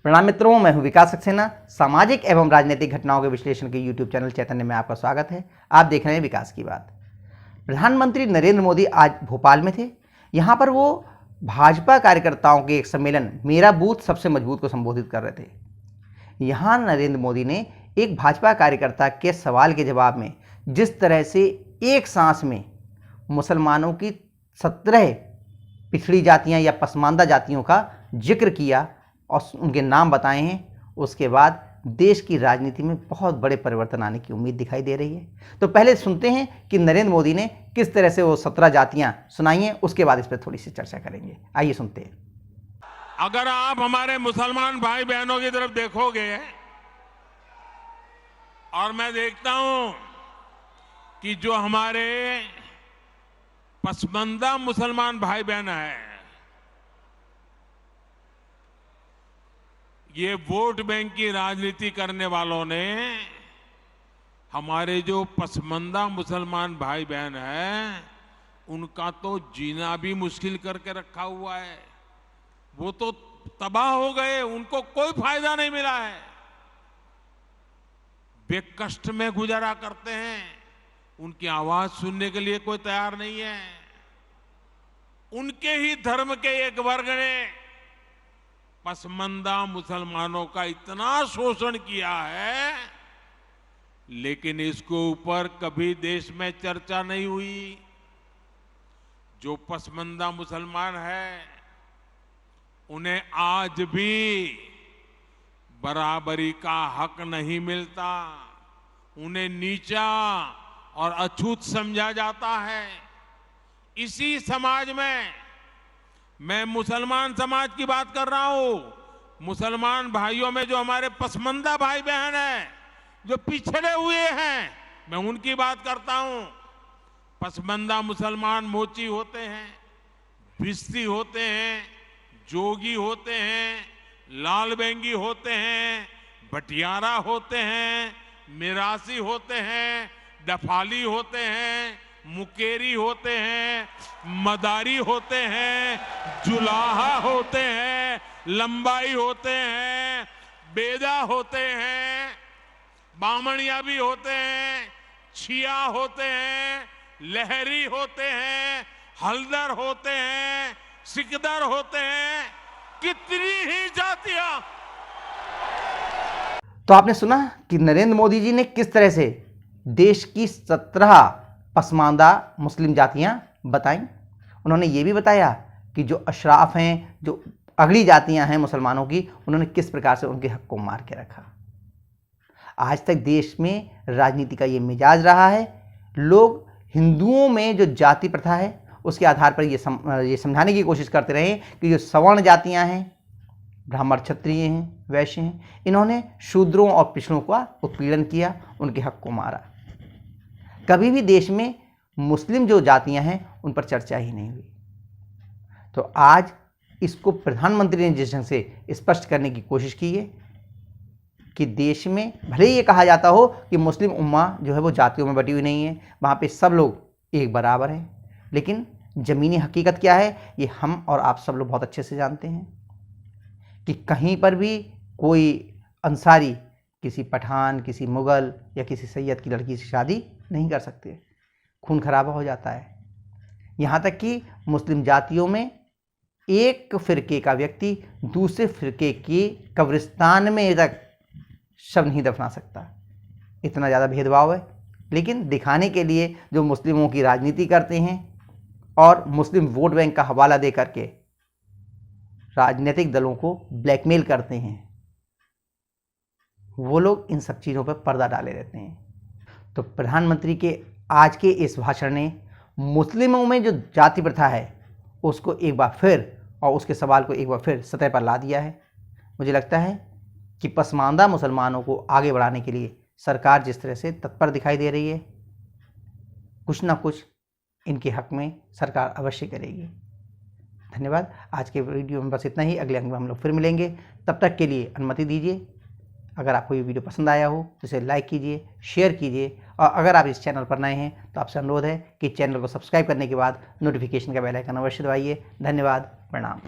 प्रणाम मित्रों, मैं हूं विकास सक्सेना। सामाजिक एवं राजनीतिक घटनाओं के विश्लेषण के यूट्यूब चैनल चैतन्य में आपका स्वागत है। आप देख रहे हैं विकास की बात। प्रधानमंत्री नरेंद्र मोदी आज भोपाल में थे। यहां पर वो भाजपा कार्यकर्ताओं के एक सम्मेलन मेरा बूथ सबसे मजबूत को संबोधित कर रहे थे। यहां नरेंद्र मोदी ने एक भाजपा कार्यकर्ता के सवाल के जवाब में जिस तरह से एक सांस में मुसलमानों की 17 पिछड़ी जातियां या पसमानदा जातियों का जिक्र किया और उनके नाम बताए हैं, उसके बाद देश की राजनीति में बहुत बड़े परिवर्तन आने की उम्मीद दिखाई दे रही है। तो पहले सुनते हैं कि नरेंद्र मोदी ने किस तरह से वो 17 जातियां सुनाई हैं, उसके बाद इस पर थोड़ी सी चर्चा करेंगे। आइए सुनते हैं। अगर आप हमारे मुसलमान भाई बहनों की तरफ देखोगे और मैं देखता हूं कि जो हमारे पसमानदा मुसलमान भाई बहन हैं, ये वोट बैंक की राजनीति करने वालों ने हमारे जो पसमानदा मुसलमान भाई बहन हैं उनका तो जीना भी मुश्किल करके रखा हुआ है। वो तो तबाह हो गए, उनको कोई फायदा नहीं मिला है। वे कष्ट में गुजारा करते हैं, उनकी आवाज सुनने के लिए कोई तैयार नहीं है। उनके ही धर्म के एक वर्ग ने पसमानदा मुसलमानों का इतना शोषण किया है, लेकिन इसके ऊपर कभी देश में चर्चा नहीं हुई। जो पसमानदा मुसलमान है उन्हें आज भी बराबरी का हक नहीं मिलता, उन्हें नीचा और अछूत समझा जाता है। इसी समाज में मैं मुसलमान समाज की बात कर रहा हूं। मुसलमान भाइयों में जो हमारे पसमानदा भाई बहन हैं, जो पिछड़े हुए हैं, मैं उनकी बात करता हूं। पसमानदा मुसलमान मोची होते हैं, भिस्ती होते हैं, जोगी होते हैं, लाल बेंगी होते हैं, भटियारा होते हैं, मिरासी होते हैं, डफाली होते हैं, मुकेरी होते हैं, मदारी होते हैं, जुलाहा होते हैं, लंबाई होते हैं, बेदा होते हैं, बामणिया भी होते हैं, छिया होते हैं, लहरी होते हैं, हल्दर होते हैं, सिकदर होते हैं, कितनी ही जातियां। तो आपने सुना कि नरेंद्र मोदी जी ने किस तरह से देश की 17 पसमानदा मुस्लिम जातियां बताईं। उन्होंने ये भी बताया कि जो अशराफ हैं, जो अगली जातियां हैं मुसलमानों की, उन्होंने किस प्रकार से उनके हक को मार के रखा। आज तक देश में राजनीति का ये मिजाज रहा है। लोग हिंदुओं में जो जाति प्रथा है उसके आधार पर ये समझाने की कोशिश करते रहे कि जो सवर्ण जातियां हैं, ब्राह्मण, क्षत्रिय हैं, वैश्य हैं, इन्होंने शूद्रों और पिछड़ों का उत्पीड़न किया, उनके हक को मारा। कभी भी देश में मुस्लिम जो जातियां हैं उन पर चर्चा ही नहीं हुई। तो आज इसको प्रधानमंत्री ने जिस ढंग से स्पष्ट करने की कोशिश की है कि देश में भले ही ये कहा जाता हो कि मुस्लिम उम्मा जो है वो जातियों में बटी हुई नहीं है, वहाँ पे सब लोग एक बराबर हैं, लेकिन ज़मीनी हकीकत क्या है ये हम और आप सब लोग बहुत अच्छे से जानते हैं कि कहीं पर भी कोई अंसारी किसी पठान, किसी मुगल या किसी सैयद की लड़की से शादी नहीं कर सकते। खून खराबा हो जाता है। यहाँ तक कि मुस्लिम जातियों में एक फ़िरके का व्यक्ति दूसरे फ़िरके के कब्रिस्तान में तक शव नहीं दफना सकता। इतना ज़्यादा भेदभाव है। लेकिन दिखाने के लिए जो मुस्लिमों की राजनीति करते हैं और मुस्लिम वोट बैंक का हवाला दे करके राजनीतिक दलों को ब्लैकमेल करते हैं, वो लोग इन सब चीज़ों पर पर्दा डाले रहते हैं। तो प्रधानमंत्री के आज के इस भाषण ने मुस्लिमों में जो जाति प्रथा है उसको एक बार फिर और उसके सवाल को एक बार फिर सतह पर ला दिया है। मुझे लगता है कि पसमानदा मुसलमानों को आगे बढ़ाने के लिए सरकार जिस तरह से तत्पर दिखाई दे रही है, कुछ ना कुछ इनके हक में सरकार अवश्य करेगी। धन्यवाद। आज के वीडियो में बस इतना ही। अगले अंक में हम लोग फिर मिलेंगे। तब तक के लिए अनुमति दीजिए। अगर आपको ये वीडियो पसंद आया हो तो इसे लाइक कीजिए, शेयर कीजिए, और अगर आप इस चैनल पर नए हैं तो आपसे अनुरोध है कि चैनल को सब्सक्राइब करने के बाद नोटिफिकेशन का बेल आइकन अवश्य दबाइए। धन्यवाद। प्रणाम।